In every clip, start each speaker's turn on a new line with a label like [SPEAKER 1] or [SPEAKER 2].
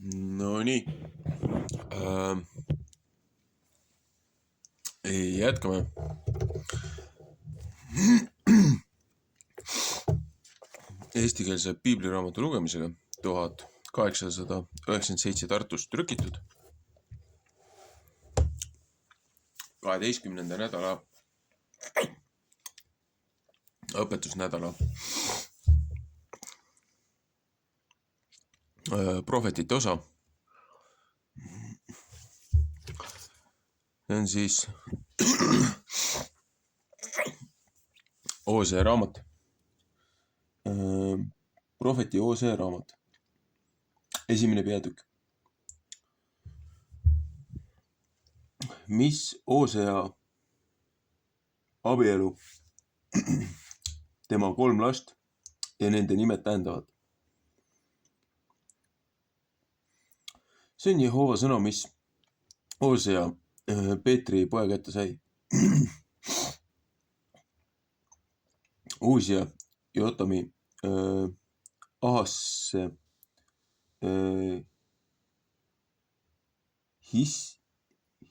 [SPEAKER 1] No nii, jätkame. Eestikeelse piibliraamatu lugemisega 1897 Tartus trükitud. 12. nädala, õpetusnädala prohvetite osa. See on siis Hoosea raamat, prohveti Hoosea raamat, 1. peatükk. Mis Hoosea abielu, tema 3 last ja nende nimed tähendavad? See on Jehova sõna, mis Hoosea Peetri poja kätte sai. Uusia, Jotami, Ahasse,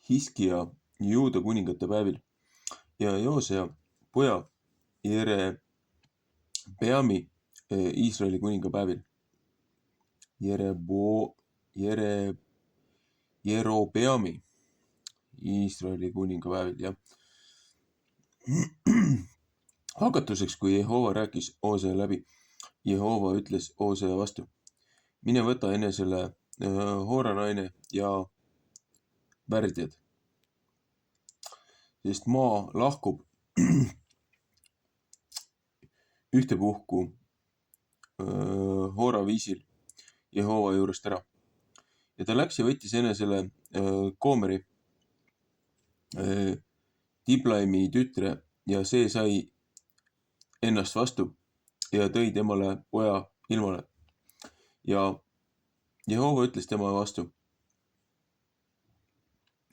[SPEAKER 1] Hiskia Juuda kuningate päevil ja Joosea poja Jerebeami Iisraeli kuninga päevil. Jerobeami Iisraeli kuninga päevil, jah. Hakatuseks, kui Jehova rääkis Hoosea läbi, Jehova ütles Hoosea vastu: mine võta enesele hooranaine ja värdjad, sest maa lahkub ühtepuhku hoora viisil Jehova juurest ära. Ja ta läks ja võttis enesele Koomeri, Diblaimi tütre, ja see sai ennast vastu ja tõi temale poja ilmale. Ja Jehova ütles tema vastu: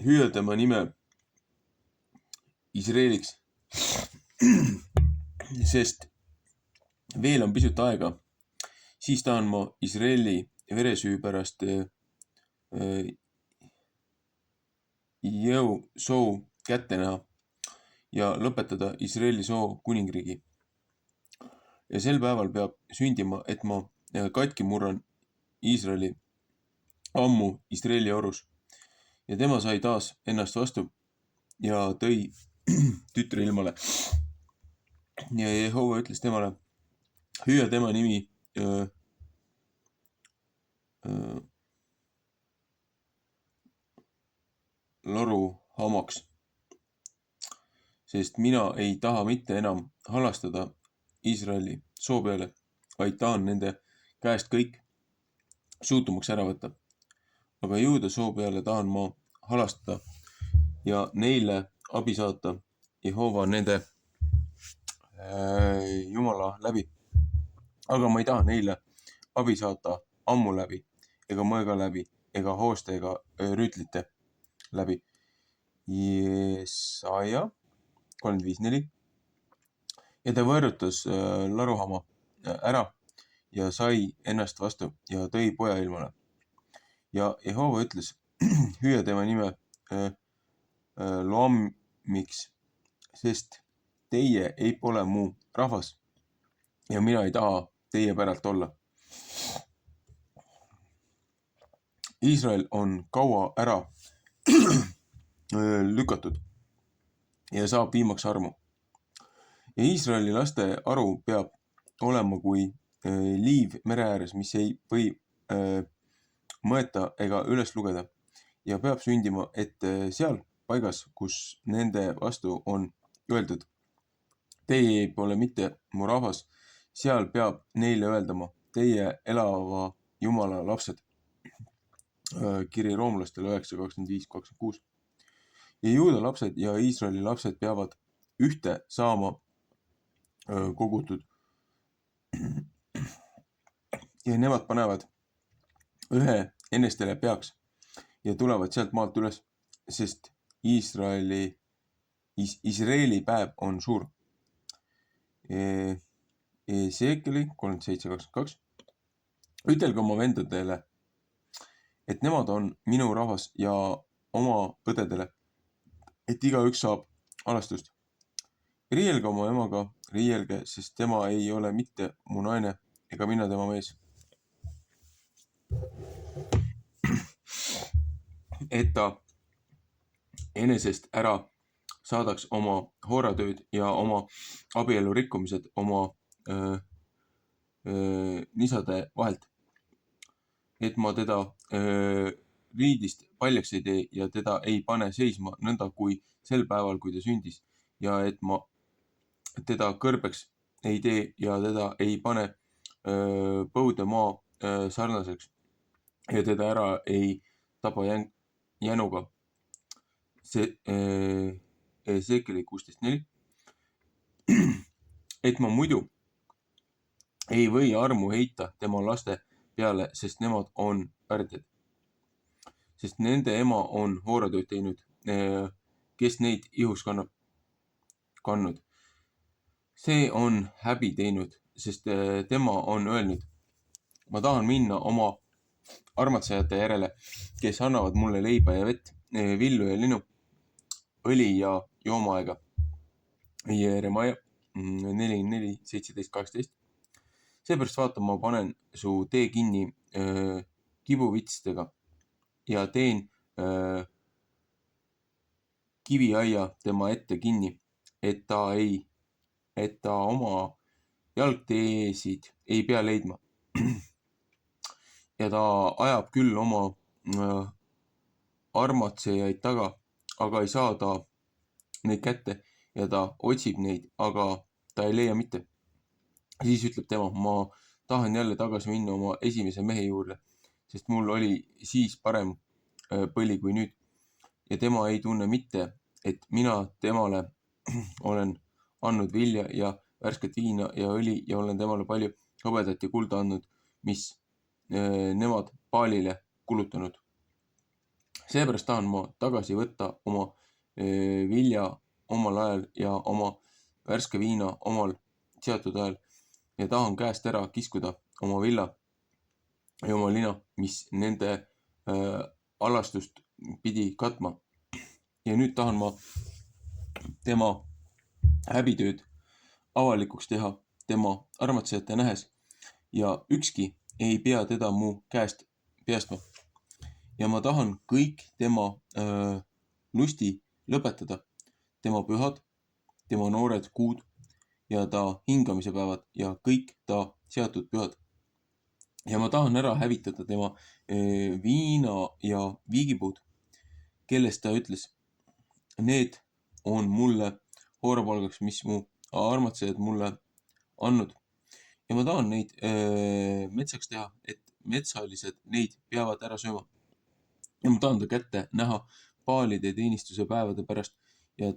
[SPEAKER 1] hüüa tema nime Iisraeliks, sest veel on pisut aega, siis tahan ma Iisraeli veresüü pärast soo kätte näha ja lõpetada Iisraeli soo kuningriigi. Ja sel päeval peab sündima, et ma katki murran Iisraeli ammu Iisraeli orus. Ja tema sai taas ennast vastu ja tõi tütre ilmale. Ja Jehova ütles temale: hüüa tema nimi Loruhamaks, sest mina ei taha mitte enam halastada Iisraeli soo peale, vaid tahan nende käest kõik suutumaks ära võtta. Aga Juuda soo peale tahan ma halastada ja neile abi saata Jehova nende Jumala läbi. Aga ma ei taha neile abi saata ammu läbi, ega mõõga läbi, ega hooste, ega rüütlite läbi. Jesaja 35:4. Ja ta võõrutas laruhama ära ja sai ennast vastu ja tõi poja ilmale. Ja Jehova ütles: hüüa tema nime Loamiks, sest teie ei pole mu rahvas ja mina ei taha teie päralt olla. Iisrael on kaua ära lükatud ja saab viimaks armu. Ja Iisraeli laste aru peab olema kui liiv mere ääres, mis ei või mõõta ega üles lugeda. Ja peab sündima, et seal paigas, kus nende vastu on öeldud: teie pole mitte mu rahvas, seal peab neile öeldama: teie elava Jumala lapsed. Kiri roomlastele 9:25-26. Ja Juuda lapsed ja Iisraeli lapsed peavad ühte saama kogutud. Ja nemad panevad ühe enestele peaks ja tulevad sealt maalt üles, sest Iisraeli päev on suur. Ezekieli 37:22. Ütelge oma vendadele, et nemad on minu rahvas ja oma õdedele, et igaüks saab alastust. Riielge oma emaga, riielge, sest tema ei ole mitte mu naine ega mina tema mees. Et ta enesest ära saadaks oma hooratööd ja oma abielu rikkumised oma nisade vahelt. Et ma teda riidist paljaks ei tee ja teda ei pane seisma nõnda kui sel päeval, kui ta sündis. Ja et ma teda kõrbeks ei tee ja teda ei pane põude maa sarnaseks ja teda ära ei taba jänuga. See Ezekieli 16:4. Et ma muidu ei või armu heita tema laste peale, sest nemad on värdjad. Sest nende ema on hooratööd teinud, kes neid ihus kandnud. See on häbi teinud, sest tema on öelnud, ma tahan minna oma armatsejate järele, kes annavad mulle leiba ja vett, villu ja linu, õli ja joomaaega. Jeremaia 44, 17, 18. Seepärast vaata, ma panen su tee kinni kibuvitstega ja teen kiviaia tema ette kinni, et ta oma jalgteesid ei pea leidma. Ja ta ajab küll oma armatsejaid taga, aga ei saa ta neid kätte ja ta otsib neid, aga ta ei leia mitte. Siis ütleb tema, ma tahan jälle tagasi minna oma esimese mehe juurde, sest mul oli siis parem põli kui nüüd. Ja tema ei tunne mitte, et mina temale olen andnud vilja ja värsket viina ja õli ja olen temale palju hõbedat ja kulda andnud, mis nemad Baalile kulutanud. Seepärast tahan ma tagasi võtta oma vilja omal ajal ja oma värske viina omal seatud ajal ja tahan käest ära kiskuda oma villa ja oma lina, mis nende alastust pidi katma. Ja nüüd tahan ma tema häbitööd avalikuks teha tema armatsejate nähes ja ükski ei pea teda mu käest päästma. Ja ma tahan kõik tema lusti lõpetada, tema pühad, tema noored kuud ja ta hingamise päevad ja kõik ta seatud pühad. Ja ma tahan ära hävitada tema viina ja viigipuud, kellest ta ütles, need on mulle hoorapalgaks, mis mu armatsejad mulle andnud. Ja ma tahan neid metsaks teha, et metsalised neid peavad ära sööma. Ja ma tahan ta kätte näha Baalide teenistuse päevade pärast ja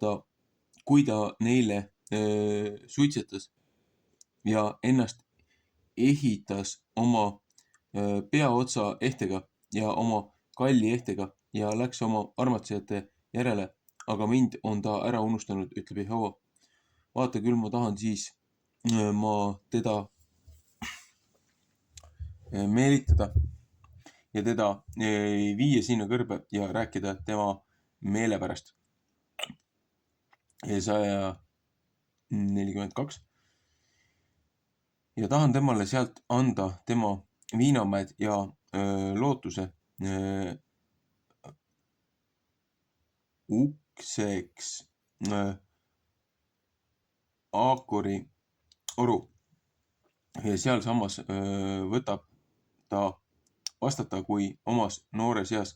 [SPEAKER 1] kui ta neile suitsetas ja ennast ehitas oma peaotsa ehtega ja oma kalli ehtega ja läks oma armatsejate järele, aga mind on ta ära unustanud, ütleb Jehova. Vaata küll, ma tahan siis ma teda meelitada ja teda viia sinna kõrbe ja rääkida tema meele pärast. Jesaja 42. Ja tahan temale sealt anda tema viinamäed ja lootuse ukseks Aakori oru. Ja sealsamas võtab ta vastata kui omas noores eas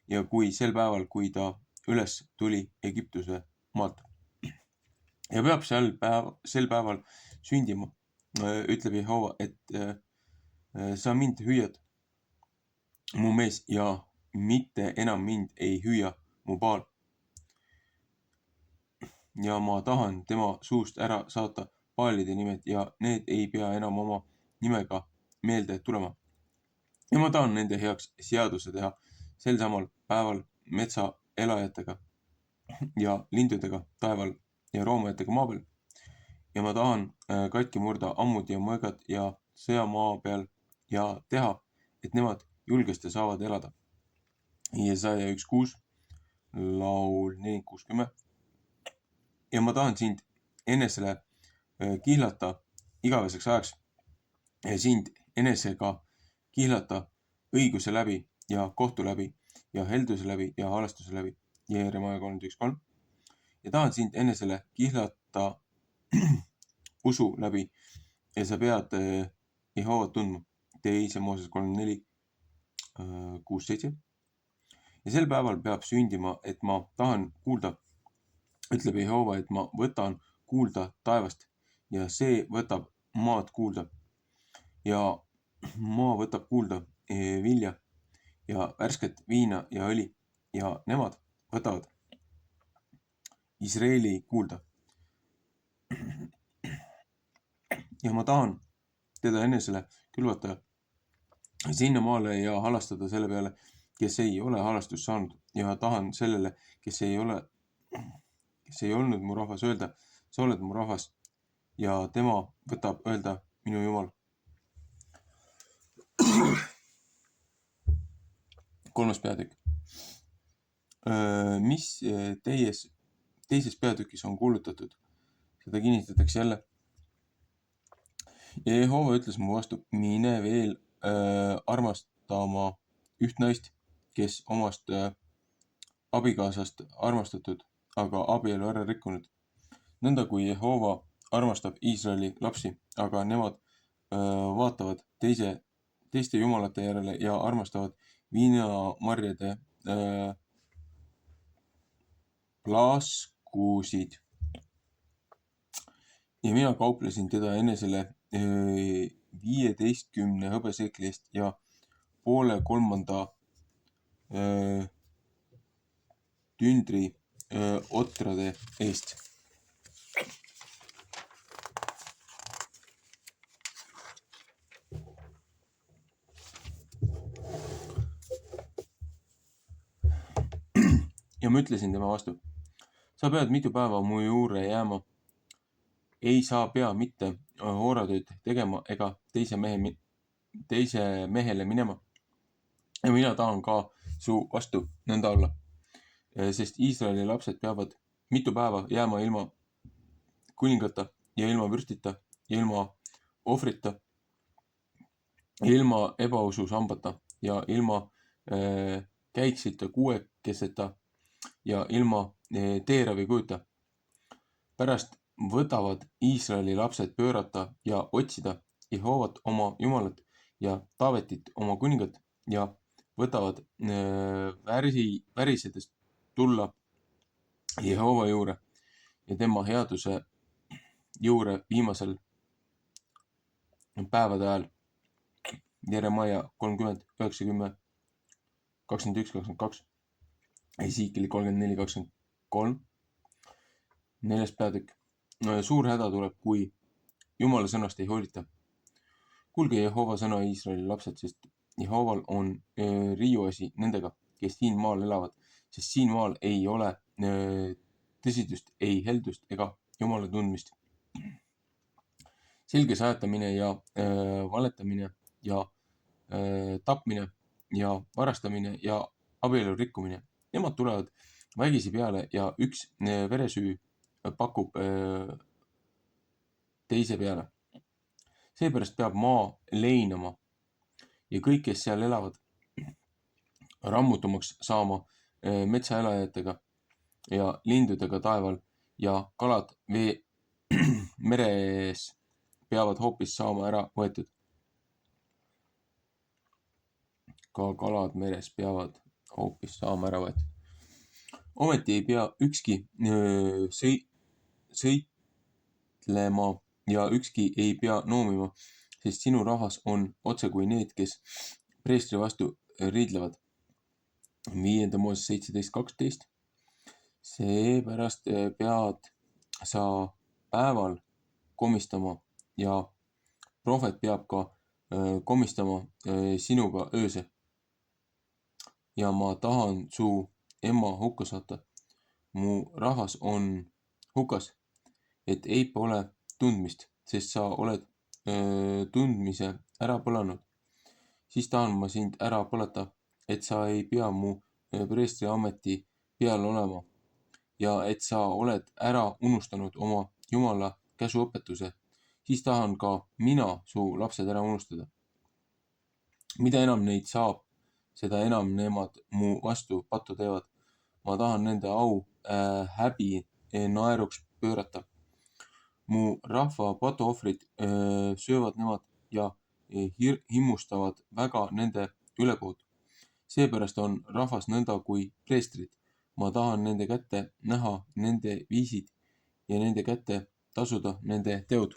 [SPEAKER 1] ja kui sel päeval, kui ta üles tuli Egiptuse maalt. Ja peab sel päeval sündima, ütleb Jehova, et sa mind hüüad, mu mees, ja mitte enam mind ei hüüa mu Baal. Ja ma tahan tema suust ära saata Baalide nimed ja need ei pea enam oma nimega meelde tulema. Ja ma tahan nende heaks seaduse teha sel samal päeval metsa elajatega ja lindudega taeval ja roomajatega maa peal. Ja ma tahan katki murda ammud ja mõõgad ja sõjamaa peal ja teha, et nemad julgesti saavad elada. Jesaja 1:6, laul 46:10. ja ma tahan sind enesele kihlata igaveseks ajaks ja sind enesega kihlata õiguse läbi ja kohtu läbi ja helduse läbi ja halastuse läbi. Jeeremaia 31:3. ja tahan sind enesele kihlata usu läbi ja sa pead Jehovat tundma. Teise Mooses 34, 6-7. ja sel päeval peab sündima, et ma tahan kuulda, ütleb Jehova, et ma võtan kuulda taevast ja see võtab maad kuulda ja maa võtab kuulda vilja ja värsket viina ja õli ja nemad võtavad Iisraeli kuulda. ja ma tahan teda enesele külvata sinnamaale ja halastada selle peale, kes ei ole halastust saanud ja tahan sellele, kes ei olnud mu rahvas, öelda, sa oled mu rahvas ja tema võtab öelda minu Jumal. 3. peatükk. Mis teises peatükis on kuulutatud, seda kinnitatakse jälle. ja Jehova ütles mu vastu, mine veel armastama üht naist, kes omast abikaasast armastatud, aga abielu ära rikkunud. nõnda kui Jehova armastab Iisraeli lapsi, aga nemad vaatavad teiste jumalate järele ja armastavad viinamarjade plaskusid. ja mina kauplesin teda enesele 15 hõbeseekli eest ja 2,3 tündri otrade eest. ja ma ütlesin tema vastu, sa pead mitu päeva mu juurde jääma. ei saa pea mitte hooratööd tegema ega teise mehele minema. ja mina tahan ka su vastu nõnda olla. sest Iisraeli lapsed peavad mitu päeva jääma ilma kuningata ja ilma vürstita ja ilma ohvrita ja ilma ebaususambata ja ilma käiksita kuuekeseta ja ilma teeravikujuta. pärast võtavad Iisraeli lapsed pöörata ja otsida Jehovat oma Jumalat ja Taavetit oma kuningat ja võtavad värisedes tulla Jehova juure ja tema headuse juure viimasel päevade ajal. Jeremaia 30, 9-10, 21, 22, Esiikeli 34, 23. 4. peatükk. Suur häda tuleb, kui Jumala sõnast ei hoolita. Kuulge Jehova sõna Iisraeli lapsed, sest Jehoval on riiuasi nendega, kes siin maal elavad, sest siin maal ei ole tõsidust, ei heldust ega Jumala tundmist. Selge sajatamine ja valetamine ja tapmine ja varastamine ja abielu rikkumine. Nemad tulevad vägisi peale ja üks veresüü pakub teise peale. Seepärast peab maa leinama ja kõik, kes seal elavad, rammutumaks saama metsaelajatega ja lindudega taeval ja kalad meres peavad hoopis saama ära võetud. Ka kalad meres peavad hoopis saama ära võetud. Ometi ei pea ükski sõitlema ja ükski ei pea noomima, sest sinu rahvas on otse kui need, kes preestri vastu riidlevad. 5. Mooses 17:12. Seepärast pead sa päeval komistama ja prohvet peab ka komistama sinuga öösel. Ja ma tahan su emma hukka saata. Mu rahvas on hukas, et ei pole tundmist, sest sa oled tundmise ära põlanud. Siis tahan ma sind ära põlata, et sa ei pea mu preestri ameti peal olema ja et sa oled ära unustanud oma Jumala käsuõpetuse, siis tahan ka mina su lapsed ära unustada. Mida enam neid saab, seda enam nemad mu vastu pattu teevad. Ma tahan nende au häbi naeruks pöörata. Mu rahva patuohvrid söövad nemad ja himmustavad väga nende ülekohut. Seepärast on rahvas nõnda kui preestrid. Ma tahan nende kätte näha nende viisid ja nende kätte tasuda nende teod.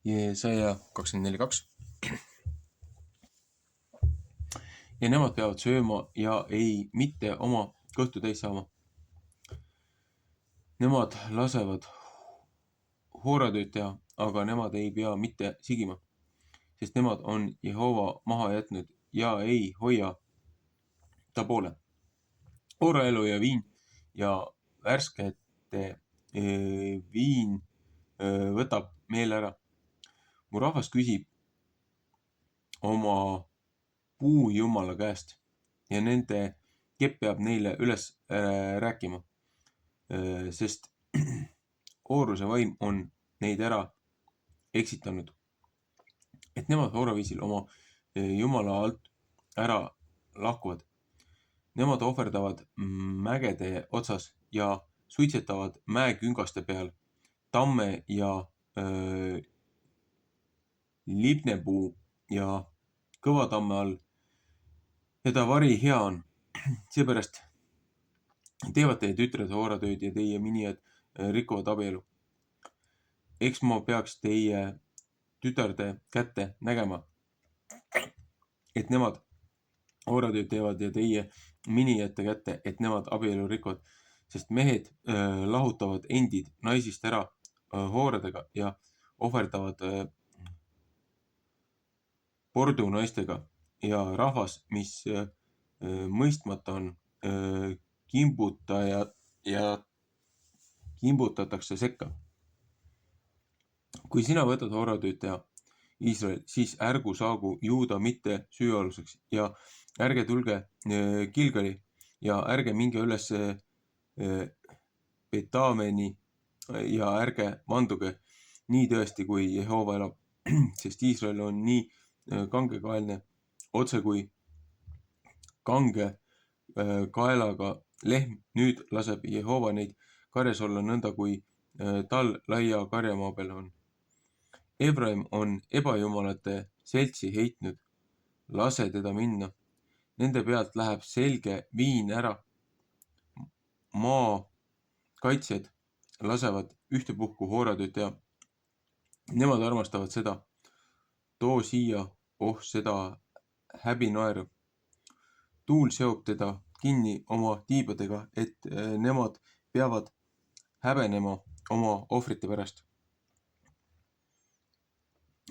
[SPEAKER 1] Jesaja 24:2. Ja nemad peavad sööma ja ei mitte oma kõhtu täis saama. Nemad lasevad hooratööd teha, aga nemad ei pea mitte sigima, sest nemad on Jehova maha jätnud ja ei hoia ta poole. Hooraelu ja viin ja värskete viin võtab meele ära. Mu rahvas küsib oma puujumala käest ja nende kepp peab neile üles rääkima, sest Hooruse vaim on neid ära eksitanud, et nemad hooraviisil oma Jumala alt ära lahkuvad. Nemad ohverdavad mägede otsas ja suitsetavad mäeküngaste peal, tamme ja libnepuu ja kõvatamme all. Ja ta vari hea on. Seepärast teevad teie tütred hooratööd ja teie minijad rikuvad abielu. Eks ma peaks teie tütarde kätte nägema, et nemad hooratööd teevad ja teie minijate kätte, et nemad abielu rikuvad, sest mehed lahutavad endid naisist ära hooradega ja ohverdavad pordu naistega ja rahvas, mis mõistmata on, kimbutatakse sekka. Kui sina võtad hooratööd teha, Iisrael, siis ärgu saagu Juuda mitte süüaluseks ja ärge tulge Gilgali ja ärge minge üles Betameni ja ärge vanduge nii tõesti, kui Jehova elab, sest Iisrael on nii kangekaelne, otse kui kange kaelaga lehm. Nüüd laseb Jehova neid karjas olla nõnda, kui tal laia karjamaa peal on. Efraim on ebajumalate seltsi heitnud, lase teda minna. Nende pealt läheb selge viin ära. Maa kaitsjad lasevad ühtepuhku hooratööd teha. Nemad armastavad seda. Too siia, seda häbinaeru. Tuul seob teda kinni oma tiibadega, et nemad peavad häbenema oma ohvrite pärast.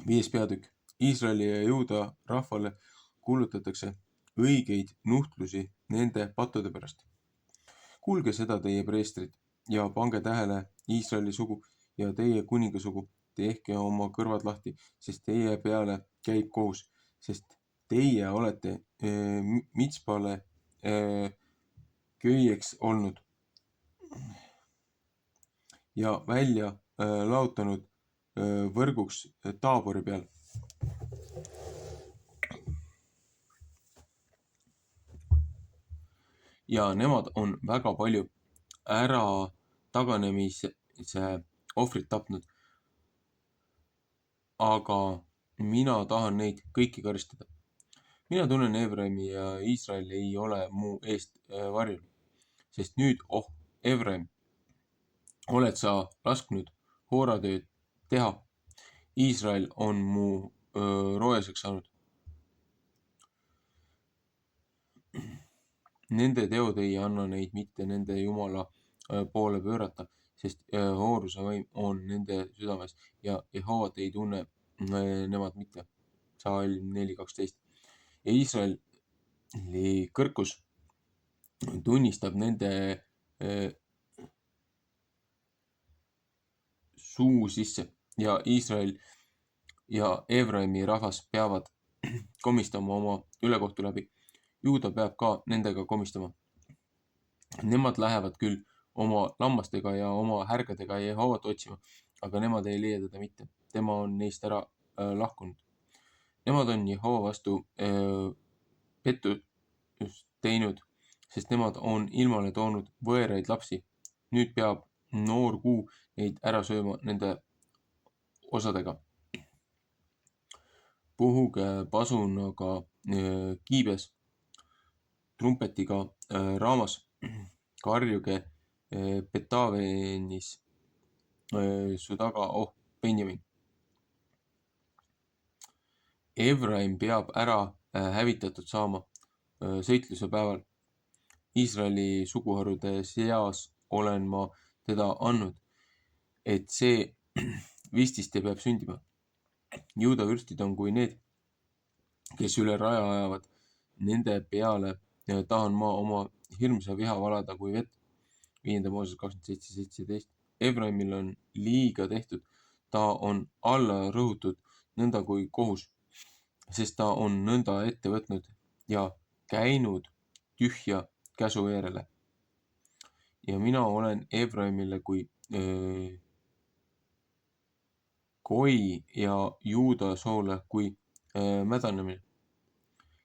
[SPEAKER 1] 5. peatükk. Iisraeli ja Juuda rahvale kuulutatakse õigeid nuhtlusi nende pattude pärast. Kuulge seda, teie preestrid, ja pange tähele Iisraeli sugu ja teie kuningasugu, tehke oma kõrvad lahti, sest teie peale käib kohus, sest teie olete Mitspale köieks olnud ja välja laotanud võrguks Taabori peal. Ja nemad on väga palju ära taganemise ohvrit tapnud. Aga mina tahan neid kõiki karistada. Mina tunnen Efraimi ja Iisrael ei ole mu eest varjul, sest nüüd, Efraim, oled sa lasknud hooratööd teha. Iisrael on mu roojaseks saanud. Nende teod ei anna neid mitte nende Jumala poole pöörata, sest Hooruse vaim on nende südames ja Jehovat ei tunne nemad mitte. Psalm 4:12. Ja Iisraeli kõrkus tunnistab nende suu sisse ja Iisrael ja Efraimi rahvas peavad komistama oma ülekohtu läbi. Juuda peab ka nendega komistama. Nemad lähevad küll oma lammastega ja oma härgadega Jehovat otsima, aga nemad ei leia teda mitte. Tema on neist ära lahkunud. Nemad on Jehova vastu pettust teinud, sest nemad on ilmale toonud võõraid lapsi. Nüüd peab noor kuu neid ära sööma nende osadega. Puhuge pasunaga kiibes, trumpetiga Raamas, karjuge Betavenis su taga, Benjamin. Efraim peab ära hävitatud saama sõitluse päeval. Iisraeli suguharude seas olen ma teda andnud, et see vististe peab sündima. Juuda vürstid on kui need, kes üle raja ajavad. Nende peale tahan ma oma hirmsa viha valada kui vett. 5. Mooses 27:17. Efraimil on liiga tehtud. Ta on alla rõhutud nõnda kui kohus, sest ta on nõnda ette võtnud ja käinud tühja käsu järele. Ja mina olen Efraimile kui koi ja Juuda soole kui mädanemine.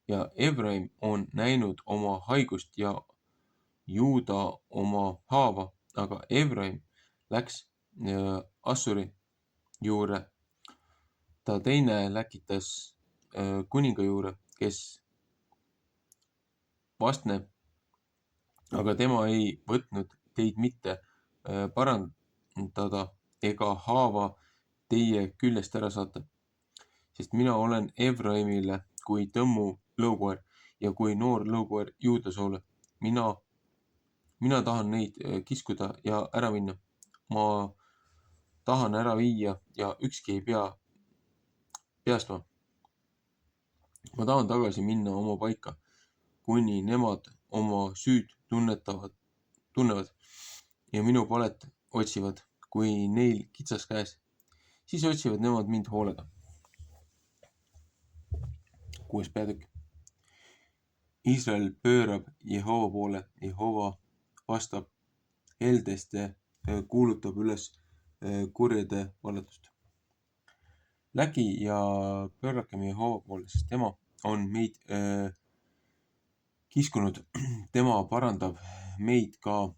[SPEAKER 1] Ja Efraim on näinud oma haigust ja Juuda oma haava, aga Efraim läks Assuri juurde. Ta teine läkitas kuninga juurde, kes vastne, aga tema ei võtnud teid mitte parandada ega haava teie küljest ära saata. Sest mina olen Efraimile kui tõmmu lõukoer ja kui noor lõukoer Juuda soole. Mina tahan neid kiskuda ja ära minna. Ma tahan ära viia ja ükski ei pea peastma. Ma tahan tagasi minna oma paika, kuni nemad oma süüd tunnevad ja minu palet otsivad, kui neil kitsas käes. Siis otsivad nemad mind hoolega. 6. peatükk. Iisrael pöörab Jehova poole, Jehova vastab heldest ja kuulutab üles kurjade vallatust. Lägi ja pöörakem Jehova poole, sest tema on meid kiskunud, tema parandab meid ka.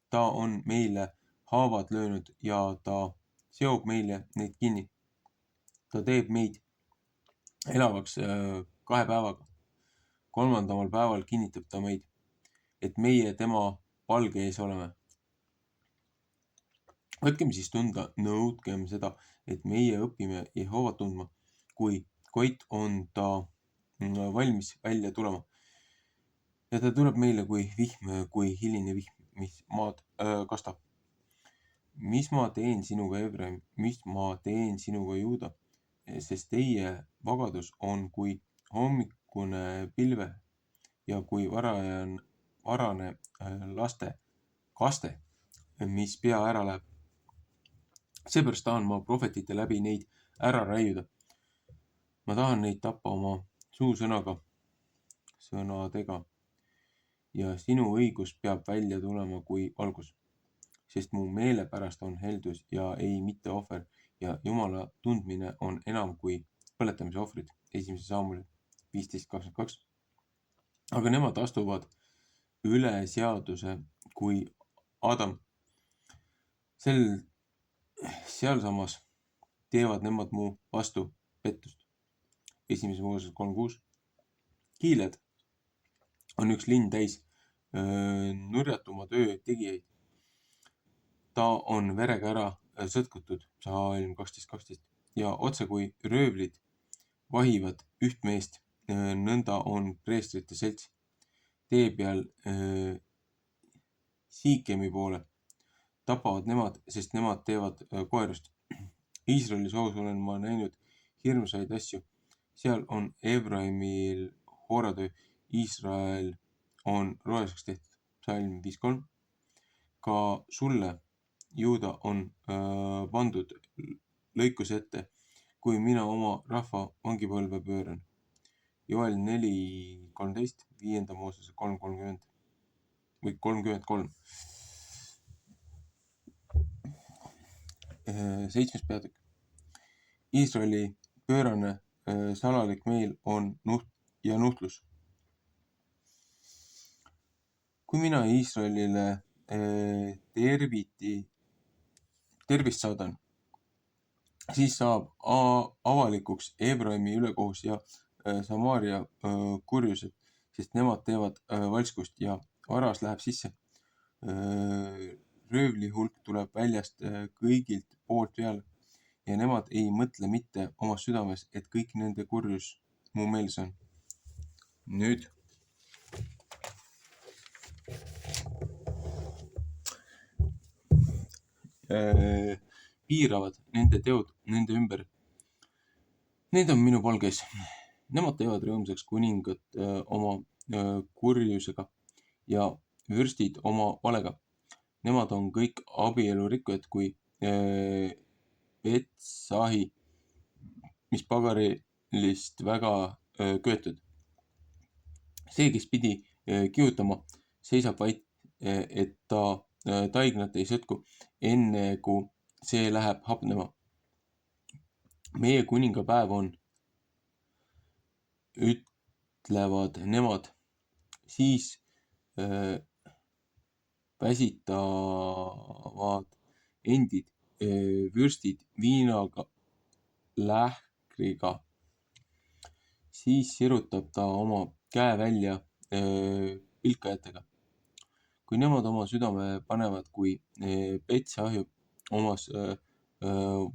[SPEAKER 1] Ta on meile haavad löönud ja ta seob meile neid kinni. Ta teeb meid elavaks 2 päevaga. 3. päeval kinnitab ta meid, et meie tema palge ees oleme. Võtkem siis tunda, nõudkem seda, et meie õpime Jehovat tundma, kui koit on ta valmis välja tulema. Ja ta tuleb meile kui vihm, kui hiline vihm, mis maad kastab. Mis ma teen sinuga, Efraim, mis ma teen sinuga, Juuda, sest teie vagadus on kui hommikune pilve ja kui varane laste kaste, mis pea ära läheb. Seepärast tahan ma prohvetite läbi neid ära raiuda. Ma tahan neid tappa oma suusõnadega ja sinu õigus peab välja tulema kui valgus. Sest mu meele pärast on heldus ja ei mitte ohver ja Jumala tundmine on enam kui põletamise ohvrid. 1. Saamuli 15:22. Aga nemad astuvad üle seaduse kui Adam. Sealsamas teevad nemad mu vastu pettust. 1. Mooses 3:6. Kiiled on üks linn täis nurjatuma töö tegijaid. Ta on verega ära sõtkutud, Psalm 12:12. Ja otse kui röövlid vahivad üht meest, nõnda on preestrite selts tee peal Siikemi poole. Tapavad nemad, sest nemad teevad koerust. Iisraeli soos olen ma näinud hirmsaid asju. Seal on Efraimil hooratöö, Iisrael on roheliseks tehtud. Psalm 5:3. Ka sulle, Juuda, on pandud lõikus ette, kui mina oma rahva vangipõlve pööran. Joel 4:3. 13, 5. Moosese 3:30 või 33. 7. peatükk. Iisraeli pöörane salalik meel on nuhtlus. Kui mina Iisraelile tervist saadan, siis saab avalikuks Efraimi ülekohus ja Samaaria kurjused, sest nemad teevad valskust ja varas läheb sisse. Röövlihulk tuleb väljast kõigilt poolt peale ja nemad ei mõtle mitte omas südames, et kõik nende kurjus mu meeles on. Nüüd piiravad nende teod nende ümber. Need on minu palges. Nemad teevad rõõmsaks kuningat oma kurjusega ja vürstid oma valega. Nemad on kõik abielurikkujad kui Betsahi, mis pagarilist väga köetud. See, kes pidi kiutama, seisab vaid, et ta taignat ei sõtku, enne kui see läheb hapnema. Meie kuningapäev on, ütlevad nemad, siis väsitavad endid vürstid viinaga lähkriga. Siis sirutab ta oma käe välja pilkajatega. Kui nemad oma südame panevad kui Betsahju omas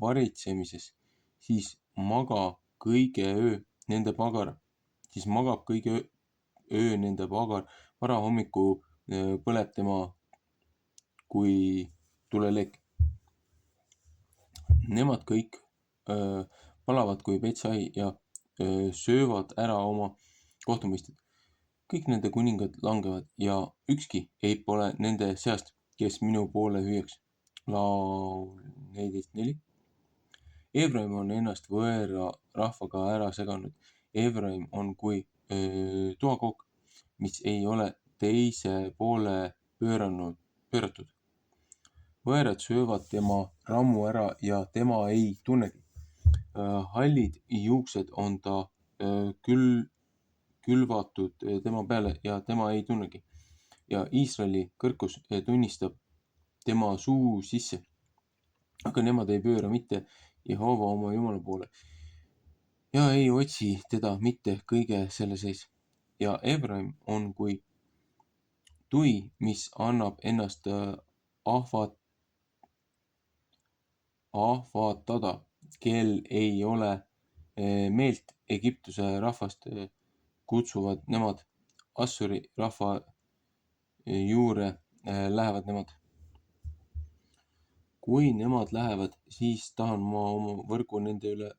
[SPEAKER 1] varitsemises, siis magab kõige öö nende pagar, varahommiku põleb tema kui tulelek. Nemad kõik palavad kui Betsahi ja söövad ära oma kohtumõistet. Kõik nende kuningad langevad ja ükski ei pole nende seast, kes minu poole hüüaks. Laul 14:4. Efraim on ennast võõra rahvaga ära seganud. Efraim on kui toakook, mis ei ole teise poole pööratud. Võõrad söövad tema rammu ära ja tema ei tunnegi. Hallid juuksed on ta külvatud tema peale ja tema ei tunnegi. Ja Iisraeli kõrkus tunnistab tema suu sisse. Aga nemad ei pööra mitte Jehova oma Jumala poole ja ei otsi teda mitte kõige selle sees. Ja Efraim on kui tui, mis annab ennast ahvatada, kel ei ole meelt Egiptuse rahvast kutsuvad nemad, Assuri rahva juure lähevad nemad. Kui nemad lähevad, siis tahan ma oma võrgu nende üle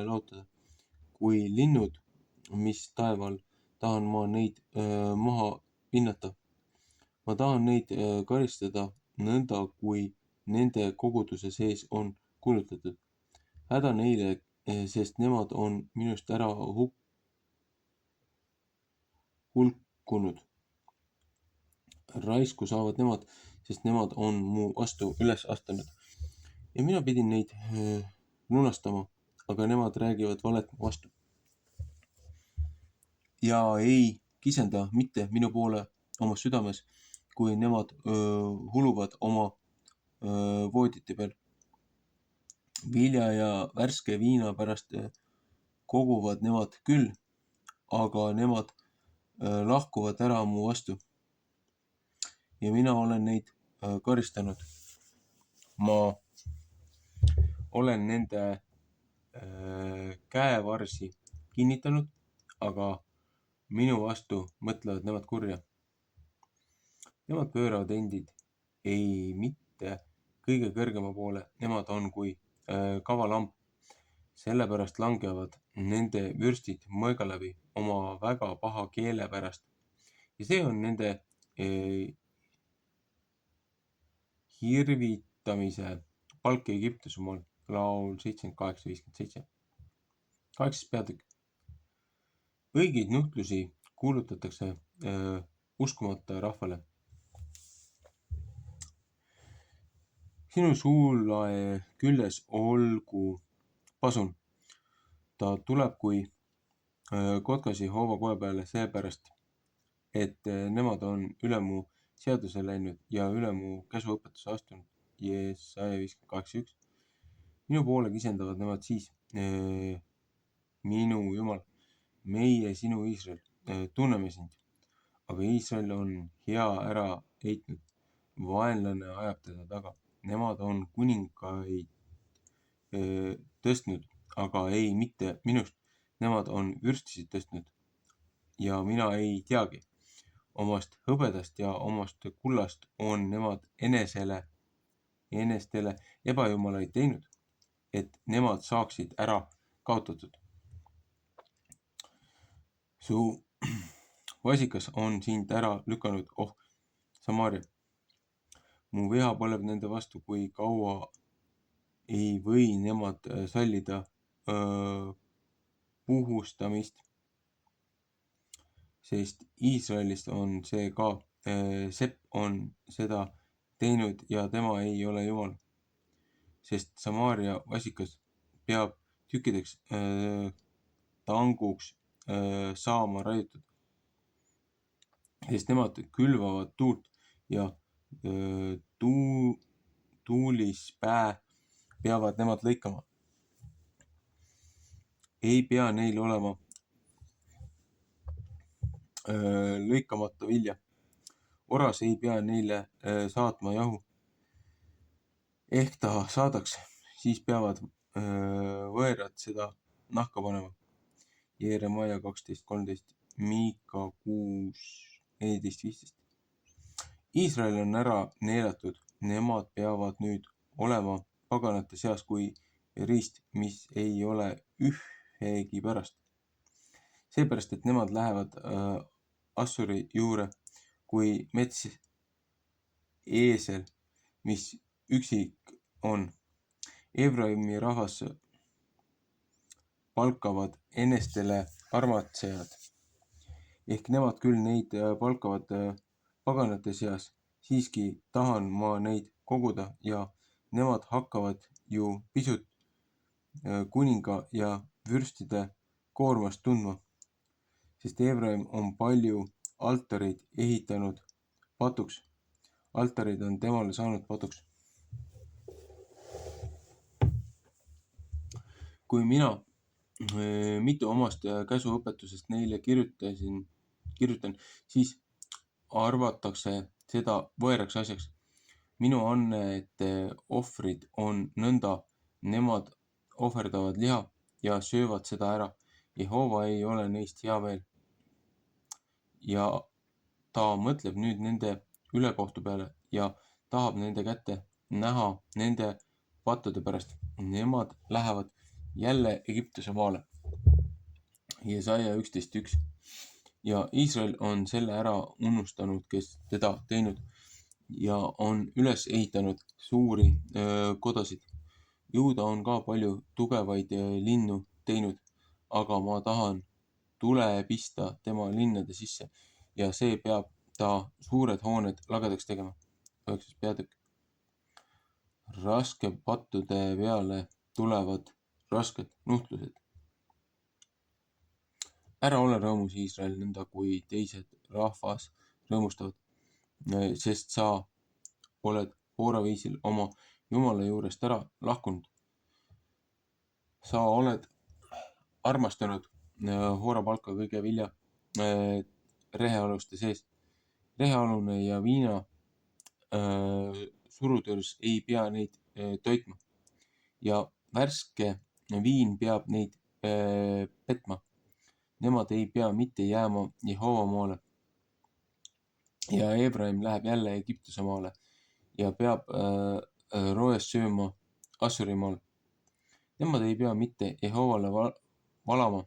[SPEAKER 1] laotada. Kui linnud, mis taeval, tahan ma neid maha pinnata. Ma tahan neid karistada nõnda, kui nende koguduse sees on kuulutatud. Häda neile, sest nemad on minust ära hulkunud. Raisku saavad nemad, sest nemad on mu vastu üles astunud. Ja mina pidin neid lunastama, aga nemad räägivad valet mu vastu. Ja ei kisenda mitte minu poole oma südames, kui nemad huluvad oma voodite peal. Vilja ja värske viina pärast koguvad nemad küll, aga nemad lahkuvad ära mu vastu. Ja mina olen neid karistanud. Ma olen nende käevarsi kinnitanud, aga minu vastu mõtlevad nemad kurja. Nemad pööravad endid ei mitte kõige kõrgema poole, nemad on kui kavalamb. Sellepärast langevad nende vürstid mõõga läbi oma väga paha keele pärast. Ja see on nende hirvitamise palk Egiptuse maal. Laul 78:57. 8. peatükk. Õigeid nuhtlusi kuulutatakse uskumata rahvale. Sinu suulae küljes olgu pasun. Ta tuleb kui kotkasi Jehoova koja peale seepärast, et nemad on üle mu seaduse läinud ja üle mu käsuõpetuse astunud. Jesaja 58:1. Minu poole kisendavad nemad siis, minu Jumal, meie sinu Iisrael, tunneme sind. Aga Iisrael on hea ära heitnud, vaenlane ajab teda taga. Nemad on kuningaid tõstnud, aga ei mitte minust. Nemad on vürstisid tõstnud ja mina ei teagi. Omast hõbedast ja omast kullast on nemad enestele ebajumalaid teinud, et nemad saaksid ära kaotatud. Su vasikas on sind ära lükanud, Samaaria. Mu viha põleb nende vastu, kui kaua ei või nemad sallida puhustamist, sest Iisraelist on see ka, sepp on seda teinud ja tema ei ole Jumal. Sest Samaaria vasikas peab tükkideks tanguks saama raiutud. Sest nemad külvavad tuult ja tuulispää peavad nemad lõikama. Ei pea neil olema lõikamata vilja. Oras ei pea neile saatma jahu. Ehk ta saadaks, siis peavad võõrad seda nahka panema. Jeremaia 12:13, Miika 6:14-15. Iisrael on ära neelatud, nemad peavad nüüd olema paganate seas kui riist, mis ei ole ühegi pärast. Seepärast, et nemad lähevad Assuri juurde kui mets eesel, mis üksik on. Efraimi rahvas palkavad enestele armatsejad. Ehk nemad küll neid palkavad paganate seas, siiski tahan ma neid koguda ja nemad hakkavad ju pisut kuninga ja vürstide koormast tundma. Sest Efraim on palju altareid ehitanud patuks. Altarid on temale saanud patuks. Kui mina mitu omast käsuõpetusest neile kirjutan, siis arvatakse seda võõraks asjaks. Minu annete ohvrid on nõnda, nemad ohverdavad liha ja söövad seda ära. Jehova ei ole neist hea meel. Ja ta mõtleb nüüd nende ülekohtu peale ja tahab nende kätte näha nende pattude pärast. Nemad lähevad jälle Egiptuse maale. Jesaja 11:1. Ja Iisrael on selle ära unustanud, kes teda teinud ja on üles ehitanud suuri kodasid. Juuda on ka palju tugevaid linnu teinud, aga ma tahan tule pista tema linnade sisse ja see peab ta suured hooned lagedaks tegema. 9. peatükk. Raske pattude peale tulevad rasked nuhtlused. Ära ole rõõmus, Iisrael, nõnda kui teised rahvas rõõmustavad, sest sa oled hooraviisil oma Jumala juurest ära lahkunud. Sa oled armastanud hoorapalka kõige vilja rehealuste sees. Rehealune ja viina surutõrs ei pea neid toitma ja värske viin peab neid petma. Nemad ei pea mitte jääma Jehova maale. Ja Efraim läheb jälle Egiptuse maale ja peab roes sööma Assuri maal. Nemad ei pea mitte Jehovale valama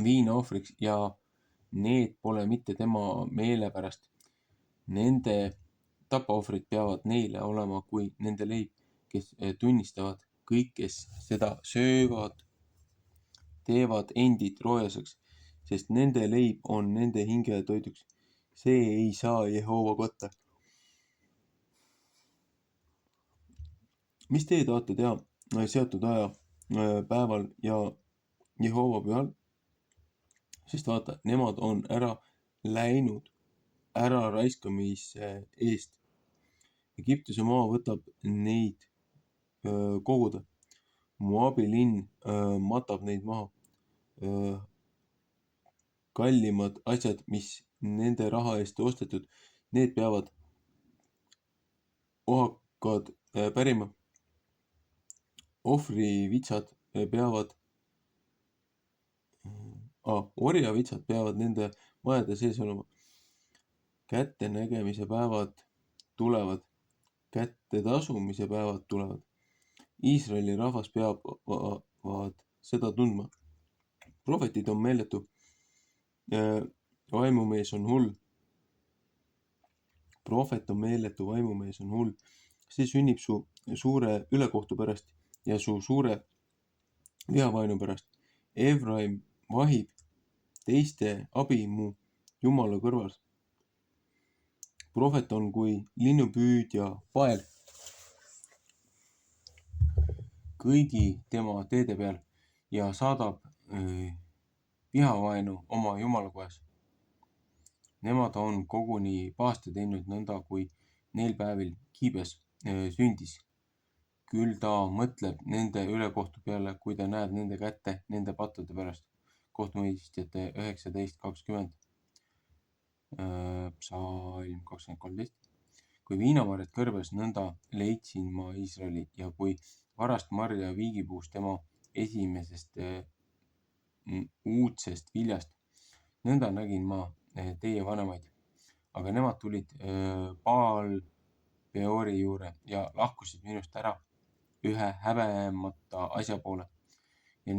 [SPEAKER 1] viina ohvriks ja need pole mitte tema meele pärast. Nende tapaohvrid peavad neile olema kui nende leib, kes tunnistavad. Kõik, kes seda söövad, teevad endid roojaseks, sest nende leib on nende hinge toiduks. See ei saa Jehova kotta. Mis teie tahate teha seatud aja päeval ja Jehova pühal? Sest vaata, nemad on ära läinud ära raiskamise eest. Egiptuse maa võtab neid koguda. Moabi linn matab neid maha. Kallimad asjad, mis nende raha eest ostetud, need peavad ohakad pärima. Ohvrivitsad peavad orjavitsad peavad nende majade sees olema. Kätte nägemise päevad tulevad, kätte tasumise päevad tulevad. Iisraeli rahvas peavad seda tundma. Prohvetid on meeletu. Vaimumees on hull. Prohvet on meeletu, vaimumees on hull. See sünnib su suure ülekohtu pärast ja su suure vihavaenu pärast. Efraim vahib teiste abi mu Jumala kõrval. Prohvet on kui linnupüüdja pael kõigi tema teede peal ja saadab vihavaenu oma jumalakojas. Nemad on koguni pahasti teinud nõnda, kui neil päevil Kiibes sündis. Küll ta mõtleb nende ülekohtu peale, kui ta näeb nende kätte nende pattude pärast. Kohtumõistjate 19:20. Psalm 20:13. Kui viinamarjad kõrbes, nõnda leidsin ma Iisraeli ja kui varast marja viigipuust tema esimesest uudsest viljast, nõnda nägin ma teie vanemaid, aga nemad tulid Baal Peori juurde ja lahkusid minust ära ühe häbemata asja poole. Ja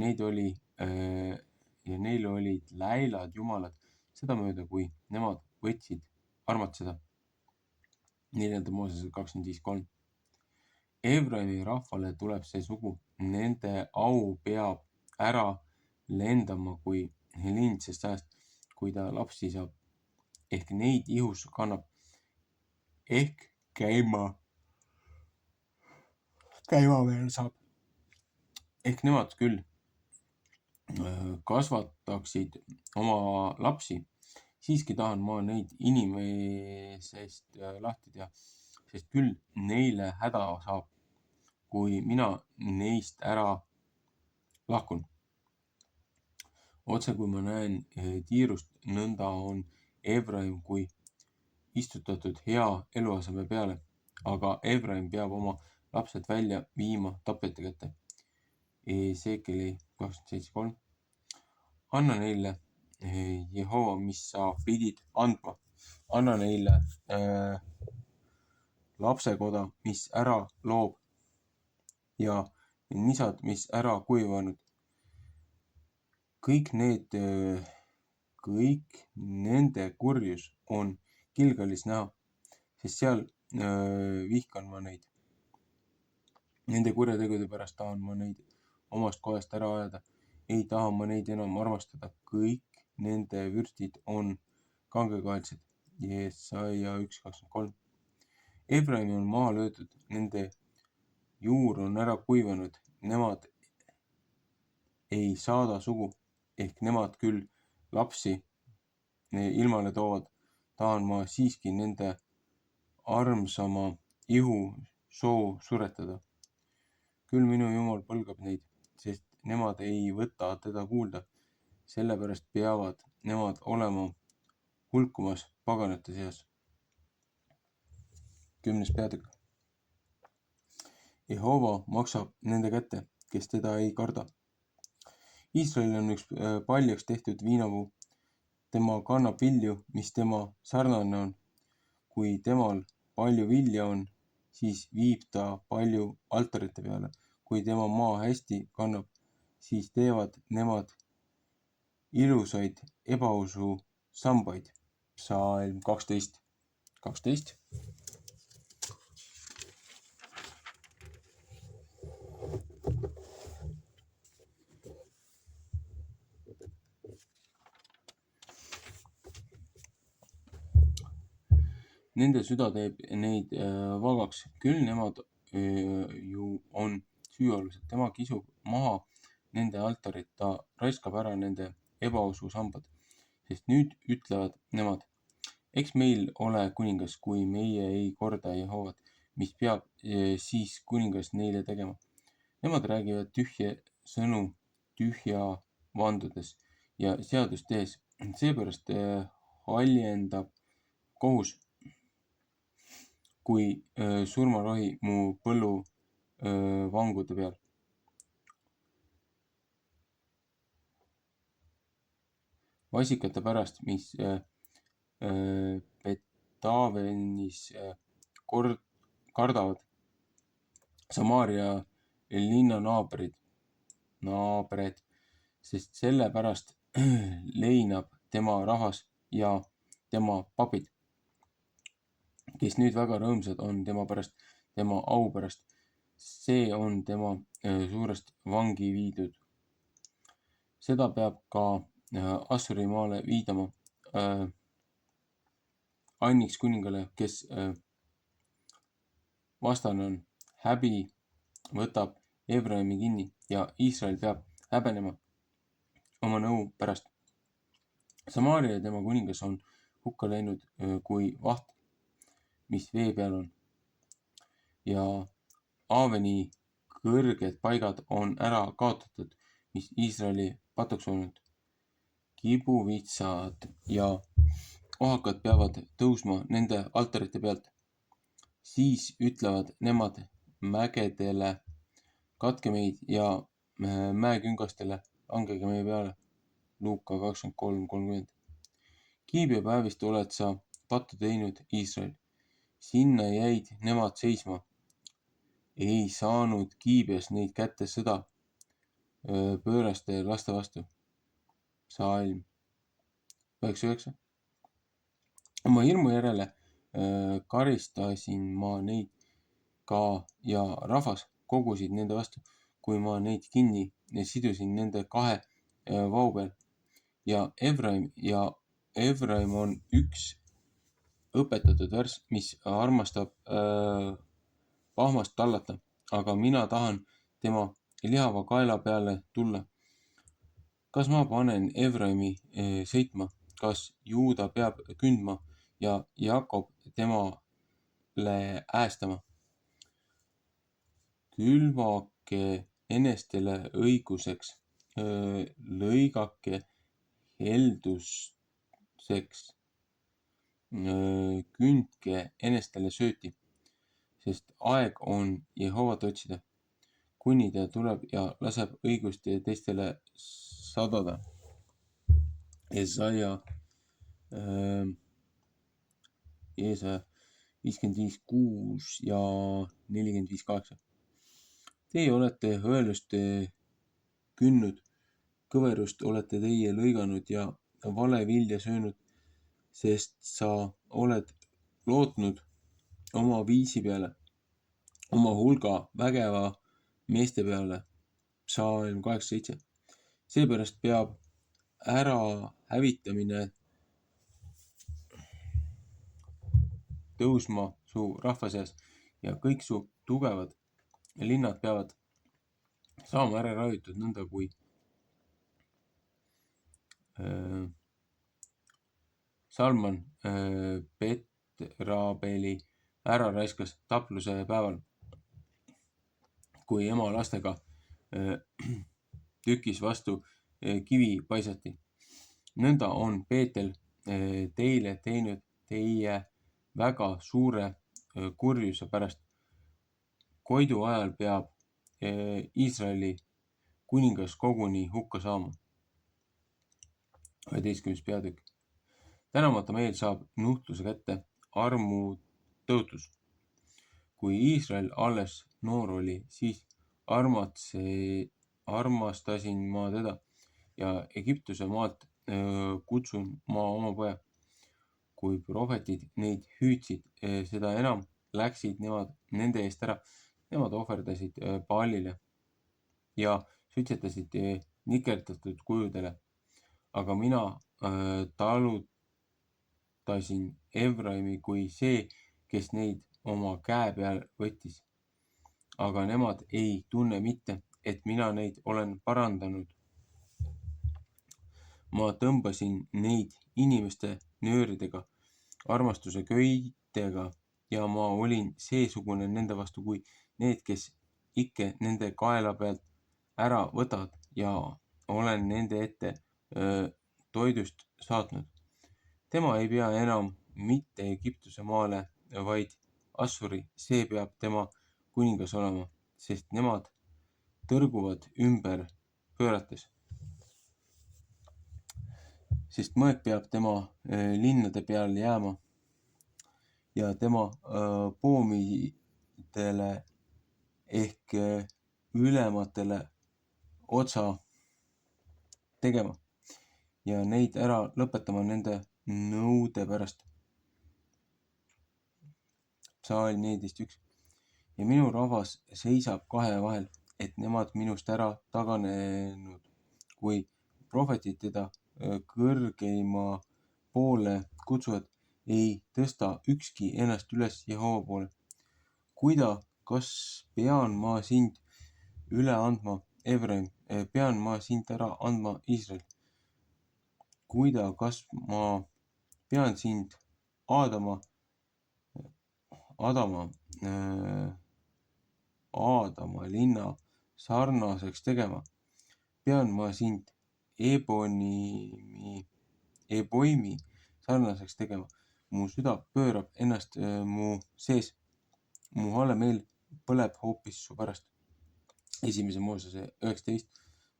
[SPEAKER 1] neil olid läilad jumalad sedamööda, kui nemad võtsid armatseda. 4. Moosese 25:3. Efraimi rahvale tuleb see sugu, nende au peab ära lendama kui lind sest ajast, kui ta lapsi saab, ehk neid ihus kannab, ehk käima veel saab. Ehk nemad küll kasvataksid oma lapsi, siiski tahan ma neid inimesest lahti teha, sest küll neile häda saab, kui mina neist ära lahkun. Otse kui ma näen tiirust, nõnda on Efraim kui istutatud hea eluaseme peale, aga Efraim peab oma lapsed välja viima tapjate kätte. Ezekieli 27:3. Anna neile Jehova, mis sa pidid andma. Anna neile lapsekoda, mis ära loob ja nisad, mis ära kuivanud. Kõik nende kurjus on Gilgalis näha, sest seal vihkan ma neid. Nende kurjategude pärast tahan ma neid omast kohast ära ajada. Ei taha ma neid enam armastada. Kõik nende vürstid on kangekaelsed. Jesaja 1:23. Efraim on maha löödud, nende juur on ära kuivanud, nemad ei saada sugu, ehk nemad küll lapsi ilmale toovad, tahan ma siiski nende armsama ihu soo suretada. Küll minu Jumal põlgab neid, sest nemad ei võta teda kuulda, sellepärast peavad nemad olema hulkumas paganate seas. 10. peatükk. Jehova maksab nende kätte, kes teda ei karda. Iisrael on üks paljaks tehtud viinapuu. Tema kannab vilju, mis tema sarnane on. Kui temal palju vilja on, siis viib ta palju altarite peale. Kui tema maa hästi kannab, siis teevad nemad ilusaid ebausu sambaid. Psalm 12:12. Nende süda teeb neid vagaks, küll nemad ju on süüalused. Tema kisub maha nende altarid, ta raiskab ära nende ebausu sambad, sest nüüd ütlevad nemad, eks meil ole kuningas, kui meie ei korda Jehovat, mis peab siis kuningas neile tegema. Nemad räägivad tühje sõnu tühja vandudes ja seadust tehes. Seepärast haljendab kohus, kui surmarohi mu põllu vangude peal. Vasikate pärast, mis Betavenis kardavad Samaaria linna naabred, sest selle pärast leinab tema rahvas ja tema papid, kes nüüd väga rõõmsad on tema pärast, tema au pärast. See on tema suurest vangi viidud. Seda peab ka Assuri maale viidama Anniks kuningale, kes vastane on. Häbi võtab Efraimi kinni ja Iisrael peab häbenema oma nõu pärast. Samaaria ja tema kuningas on hukka läinud kui vaht, mis vee peal on. Ja Aaveni kõrged paigad on ära kaotatud, mis Iisraeli patuks olnud. Kibuvitsad ja ohakad peavad tõusma nende altarite pealt. Siis ütlevad nemad mägedele, katke meid, ja mäeküngastele, langege meie peale. Luuka 23:30. Kiibia päevist oled sa pattu teinud, Iisrael. Sinna jäid nemad seisma. Ei saanud Kiibias neid kätte sõda pööraste laste vastu. Psalm 9:9. Oma hirmu järele karistasin ma neid ka ja rahvas kogusid nende vastu, kui ma neid kinni sidusin nende kahe vau peal. Ja Efraim on üks õpetatud värss, mis armastab pahmast tallata, aga mina tahan tema lihava kaela peale tulla. Kas ma panen Efraimi sõitma, kas Juuda peab kündma ja Jakob temale äästama? Külvake enestele õiguseks, lõigake helduseks, kündke enestele sööti, sest aeg on Jehovat otsida, kuni ta tuleb ja laseb õigust teistele sadada. Jesaja 55:6 ja 45:8. Teie olete hõelust kündnud, kõverust olete teie lõiganud ja valevilja söönud, sest sa oled lootnud oma viisi peale, oma hulga vägeva meeste peale. Psalm 8:7. Seepärast peab ära hävitamine tõusma su rahva seas ja kõik su tugevad linnad peavad saama ära raiutud, nõnda kui Salman Petrabeli ära raiskas tapluse päeval, kui ema lastega tükis vastu kivi paisati. Nõnda on Peetel teile teinud teie väga suure kurjuse pärast. Koidu ajal peab Iisraeli kuningas koguni hukka saama. 11. peatükk. Tänamata meel saab nuhtluse kätte, armu tõotus. Kui Iisrael alles noor oli, siis armastasin ma teda ja Egiptuse maalt kutsun ma oma poja. Kui prohvetid neid hüüdsid, seda enam läksid nemad nende eest ära. Nemad ohverdasid Baalile ja suitsetasid nikerdatud kujudele. Aga mina austasin Efraimi kui see, kes neid oma käe peal võttis. Aga nemad ei tunne mitte, et mina neid olen parandanud. Ma tõmbasin neid inimeste nööridega, armastuse köitega ja ma olin seesugune nende vastu kui need, kes ikke nende kaela pealt ära võtavad ja olen nende ette toidust saatnud. Tema ei pea enam mitte Egiptuse maale, vaid Assuri, see peab tema kuningas olema, sest nemad tõrguvad ümber pöörates. Sest mõek peab tema linnade peal jääma ja tema poomidele ehk ülematele otsa tegema ja neid ära lõpetama nende nõude pärast. Psalm 14:1. Ja minu rahvas seisab kahe vahel, et nemad minust ära taganenud, kui prohvetid teda kõrgeima poole kutsuvad, ei tõsta ükski ennast üles Jehova poole. Kuida, kas pean ma sind üle andma, Efraim, pean ma sind ära andma, Iisrael? Kuida, kas ma pean sind Aadama linna sarnaseks tegema? Pean ma sind Eboimi sarnaseks tegema? Mu süda pöörab ennast mu sees. Mu hale meel põleb hoopis su pärast. 1. Moosese 19,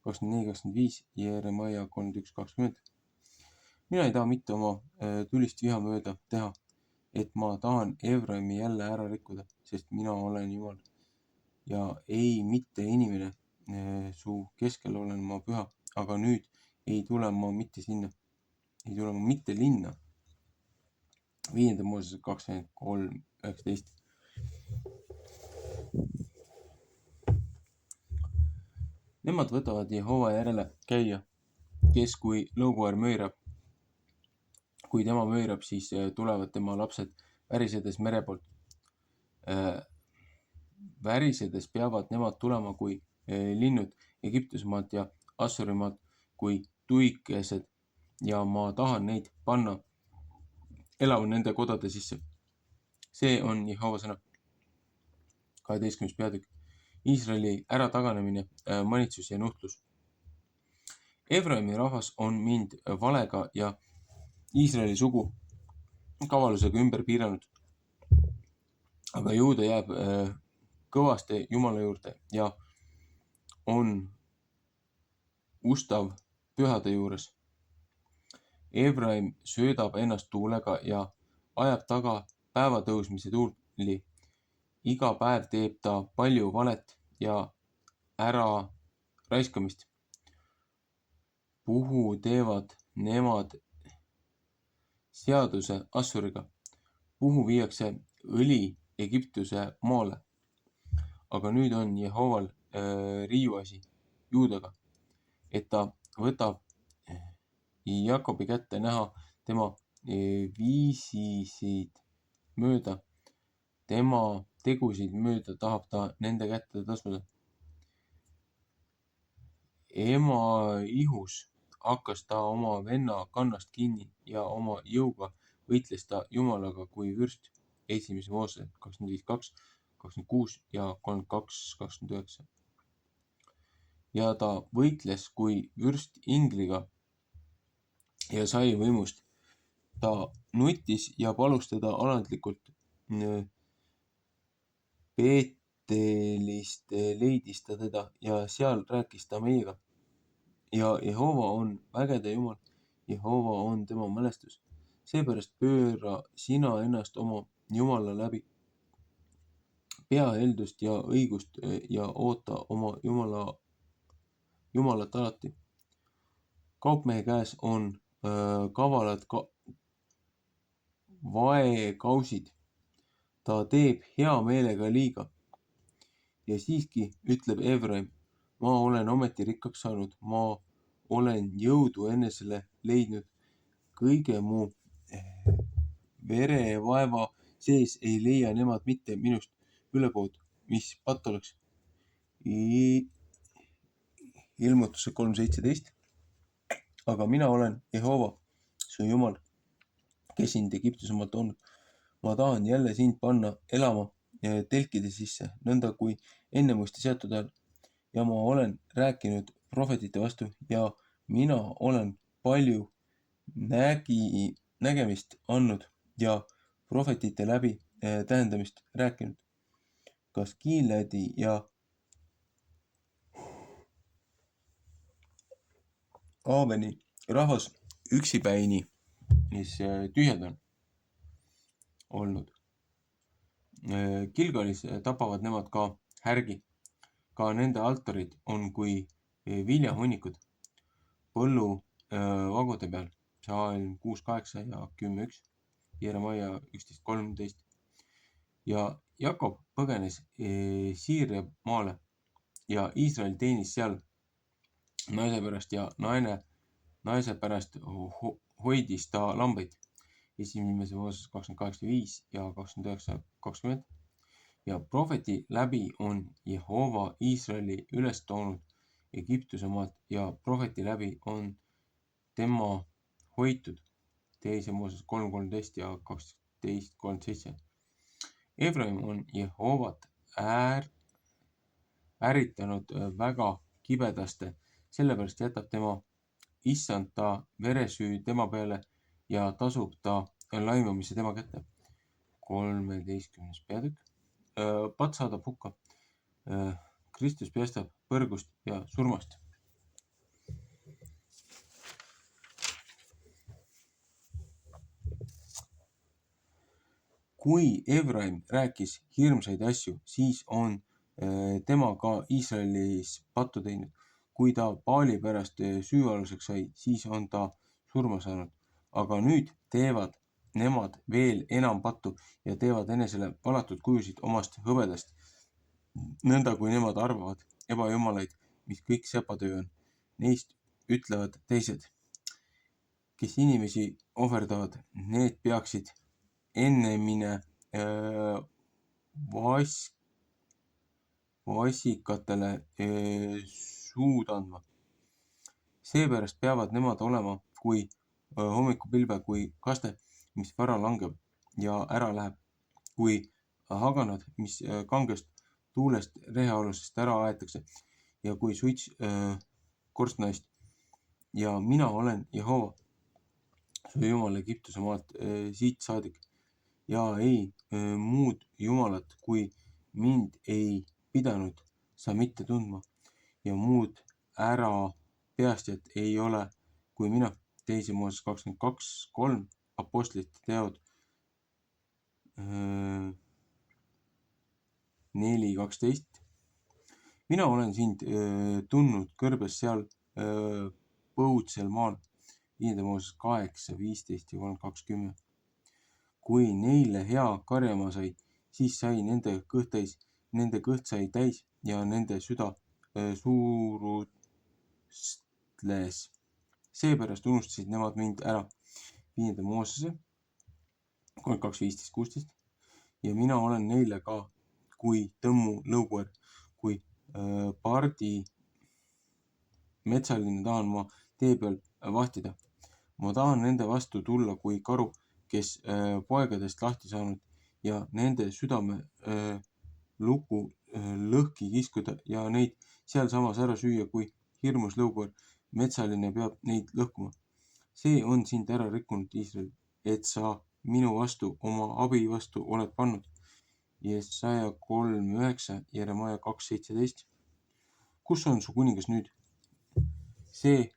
[SPEAKER 1] 24-25, Jeremaia 31-20. Mina ei taha mitte oma tulist viha mööda teha, et ma tahan Efraimi jälle ära rikkuda, sest mina olen Jumal ja ei mitte inimene. Su keskel olen ma püha, aga nüüd ei tule ma mitte linna. 5. Moosese 23-19. Nemad võtavad Jehova järele käia, kes kui lõukoer möirab. Kui tema möirab, siis tulevad tema lapsed värisedes mere poolt. Värisedes peavad nemad tulema kui linnud Egiptusmaalt ja Assurimaalt kui tuikesed ja ma tahan neid panna elama nende kodade sisse. See on Jehova sõna. 12. peatükk. Iisraeli ärataganemine, manitsus ja nuhtlus. Efraimi rahvas on mind valega ja Iisraeli sugu kavalusega ümber piiranud. Aga Juuda jääb kõvaste Jumala juurde ja on ustav pühade juures. Efraim söödab ennast tuulega ja ajab taga päevatõusmise tuuli. Iga päev teeb ta palju valet ja ära raiskamist. Puhu teevad nemad seaduse Assuriga. Puhu viiakse õli Egiptuse maale. Aga nüüd on Jehoval riiuasi Juudaga, et ta võtab Jakobi kätte näha tema viisisid mööda. Tema tegusid mööda tahab ta nende kätte tasuda. Ema ihus hakkas ta oma venna kannast kinni ja oma jõuga võitles ta Jumalaga kui vürst. 1. Moosese 25:2, 26 ja 32-29. Ja ta võitles kui vürst ingliga ja sai võimust. Ta nutis ja palus teda alandlikult. Beetelist leidis ta teda ja seal rääkis ta meiega. Ja Jehova on vägede Jumal, Jehova on tema mälestus. Seepärast pööra sina ennast oma Jumala läbi. Pea heldust ja õigust ja oota oma Jumalat alati. Kaupmehe käes on kavalad vaekausid. Ta teeb hea meelega liiga. Ja siiski ütleb Efraim, ma olen ometi rikkaks saanud, ma olen jõudu enesele leidnud, kõige mu verevaeva sees ei leia nemad mitte minust ülekood, mis patt oleks. Ilmutuse 3.17. Aga mina olen Jehova, su Jumal, kes sind Egiptusemaalt on. Ma tahan jälle sind panna elama telkide sisse, nõnda kui ennemuiste seatud ajal. Ja ma olen rääkinud prohvetite vastu ja mina olen palju nägemist andnud ja prohvetite läbi tähendamist rääkinud. Kas Gileadi ja Aaveni rahvas üksipäini, mis tühjad on olnud. Gilgalis tapavad nemad ka härgi. Ka nende altarid on kui viljahunnikud põllu vagude peal. Psalm 6.8 ja 10.1, Jeremaia 11.13. Ja Jakob põgenes Siiria maale ja Iisrael teenis seal naise pärast ja naise pärast hoidis ta lambaid. Esimese Mooses 28.5 ja 29.20. Ja prohveti läbi on Jehova Iisraeli üles toonud Egiptuse maalt ja prohveti läbi on tema hoitud. Teise Mooses 3.13 ja 12.37. Efraim on Jehovat ärritanud väga kibedaste, sellepärast jätab tema issand ta veresüü tema peale ja tasub ta laimamise tema kätte. 13. peatükk. Patt saadab hukka. Kristus päästab põrgust ja surmast. Kui Efraim rääkis hirmsaid asju, siis on tema ka Iisraelis pattu teinud. Kui ta Baali pärast süüaluseks sai, siis on ta surma saanud. Aga nüüd teevad nemad veel enam pattu ja teevad enesele valatud kujusid omast hõbedast. Nõnda kui nemad arvavad ebajumalaid, mis kõik sepatöö on. Neist ütlevad teised, kes inimesi ohverdavad, need peaksid ennemine vasikatele suud andma. Seepärast peavad nemad olema kui hommikupilve, kui kaste, mis vara langeb ja ära läheb, kui haganad, mis kangest tuulest rehealusest ära aetakse ja kui suits korstnaist. Ja mina olen Jehova, su Jumal Egiptuse maalt siit saadik. Ja ei muud jumalat, kui mind ei pidanud sa mitte tundma ja muud ära peastjat ei ole kui mina. Teise Mooses 22.3, Apostlite teod 4.12. Mina olen sind tundnud kõrbes seal põudsel maal. 5. Mooses 8.15 ja 3.20. Kui neile hea karjama sai, siis sai nende kõht sai täis ja nende süda suurustles. Seepärast unustasid nemad mind ära. 5. Moosese 32.15.16. Ja mina olen neile ka kui tõmmu lõukoer, kui pardi metsaline tahan ma tee peal vahtida. Ma tahan nende vastu tulla kui karu, kes poegadest lahti saanud ja nende südame luku lõhki kiskuda ja neid sealsamas ära süüa, kui hirmus lõukoer. Metsaline peab neid lõhkuma. See on sind ära rikkunud, Iisrael, et sa minu vastu, oma abi vastu oled pannud. Jesaja 3.9, Jeremaia 2.17. Kus on su kuningas nüüd? See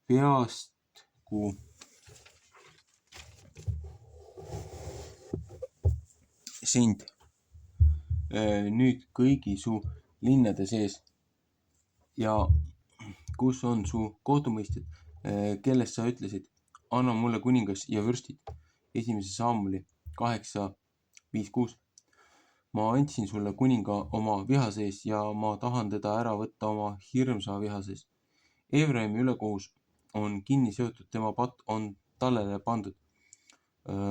[SPEAKER 1] peastku sind nüüd kõigi su linnade sees. Ja kus on su kohtumõistjad, kellest sa ütlesid, anna mulle kuningas ja vürstid. 1. Saamuli 8.5.6. Ma andsin sulle kuninga oma viha sees ja ma tahan teda ära võtta oma hirmsa viha sees. Efraimi ülekohus on kinni seotud, tema patt on tallele pandud.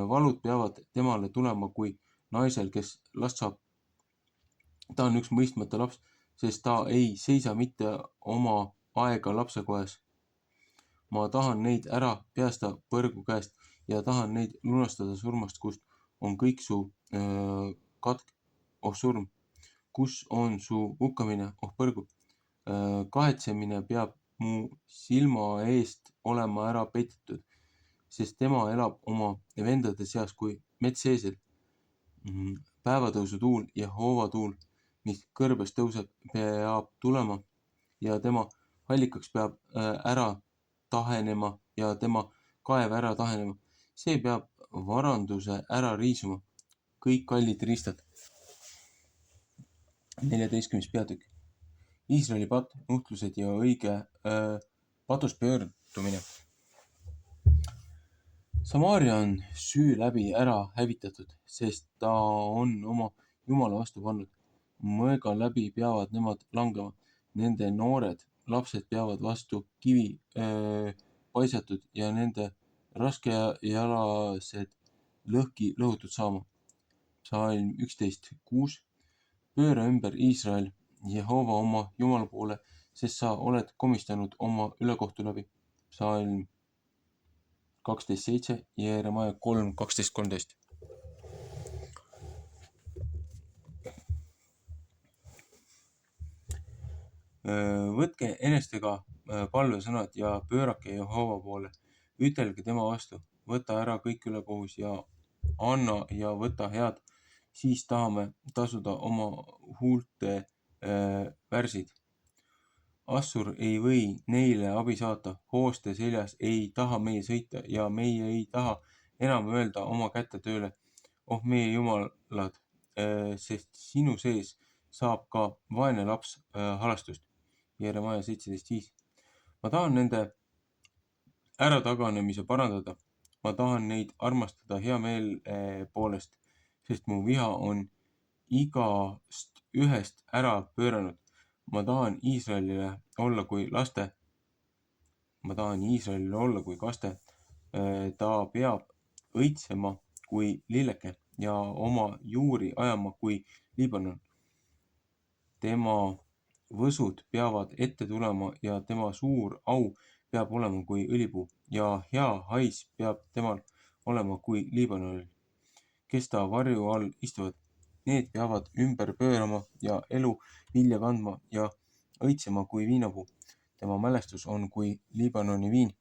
[SPEAKER 1] Valud peavad temale tulema kui naisel, kes last saab. Ta on üks mõistmata laps, sest ta ei seisa mitte oma aega lapsekoes. Ma tahan neid ära päästa põrgu käest ja tahan neid lunastada surmast, kust on kõik su surm. Kus on su hukkamine, põrgu? Kahetsemine peab mu silma eest olema ära peidetud, sest tema elab oma vendade seas kui Metseesel. Päevatõusu tuul ja hoovatuul, mis kõrbes tõuseb, peab tulema ja tema allikaks peab ära tahenema ja tema kaev ära tahenema. See peab varanduse ära riisuma, kõik kallid riistad. 14. peatükk. Iisraeli patt, nuhtlused ja õige patust pöördumine. Samaaria on süü läbi ära hävitatud, sest ta on oma Jumala vastu pannud. Mõega läbi peavad nemad langema. Nende noored lapsed peavad vastu kivi paisatud ja nende raskejalased lõhki lõhutud saama. Psalm 11.6. Pööra ümber Iisrael, Jehova oma Jumala poole, sest sa oled komistanud oma ülekohtu läbi. Psalm 12.7 ja Jeremaia 3.12.13. Võtke enestega palvesõnad ja pöörake Jehova poole. Ütelge tema vastu, võta ära kõik ülekohus ja anna ja võta head. Siis tahame tasuda oma huulte värsid. Assur ei või neile abi saata, hooste seljas ei taha meie sõita ja meie ei taha enam öelda oma kätte tööle, oh meie jumalad, sest sinu sees saab ka vaene laps halastust. Jeremaia 17.5. Ma tahan nende ärataganemise parandada. Ma tahan neid armastada hea meele poolest, sest mu viha on igast ühest ära pööranud. Ma tahan Iisraelile olla kui laste. Ma tahan Iisraelile olla kui kaste. Ta peab õitsema kui lilleke ja oma juuri ajama kui Liibanon. Tema võsud peavad ette tulema ja tema suur au peab olema kui õlipuu ja hea hais peab temal olema kui Liibanonil, kes ta varju all istuvad. Need peavad ümber pöörama ja elu vilja kandma ja õitsema kui viinapuu. Tema mälestus on kui Liibanoni viin.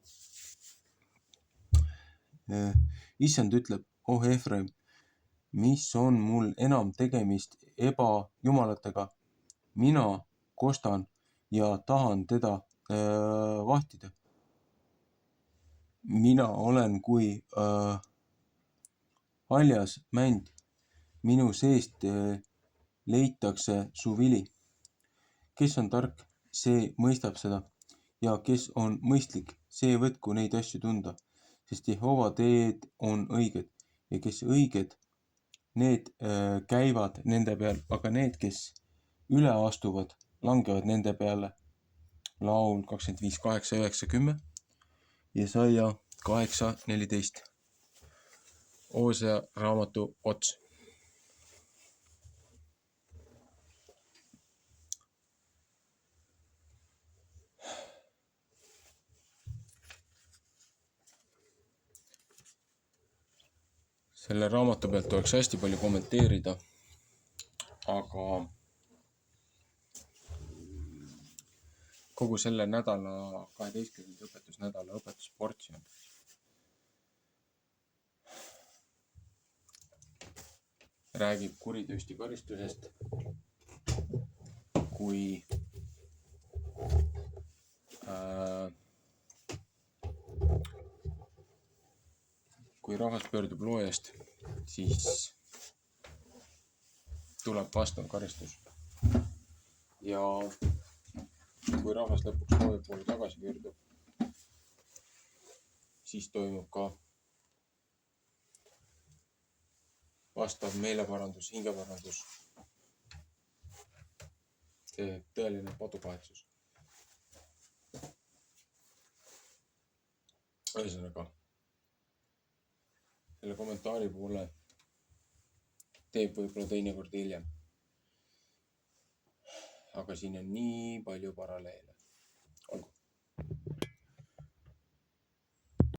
[SPEAKER 1] Issand ütleb, oh Efraim, mis on mul enam tegemist ebajumalatega? Mina kostan ja tahan teda vahtida. Mina olen kui haljas mänd. Minu seest leitakse su vili. Kes on tark, see mõistab seda ja kes on mõistlik, see võtku neid asju tunda, sest Jehova teed on õiged ja kes õiged, need käivad nende peal, aga need, kes üle astuvad, langevad nende peale. Laul 25.8-9-10, Jesaja 8.14. Hoosea raamatu ots. Selle raamatu pealt oleks hästi palju kommenteerida, aga kogu selle nädala 12. õpetusnädala õpetusportsjon räägib kuritöösti karistusest kui rahvas pöördub loojast, siis tuleb vastav karistus. Ja kui rahvas lõpuks looja poole tagasi pöördub, siis toimub ka vastav meeleparandus, hingeparandus, see tõeline padukahetsus. Ühesõnaga, selle kommentaari poole teeb võib-olla teinekord hiljem. Aga siin on nii palju paralleele.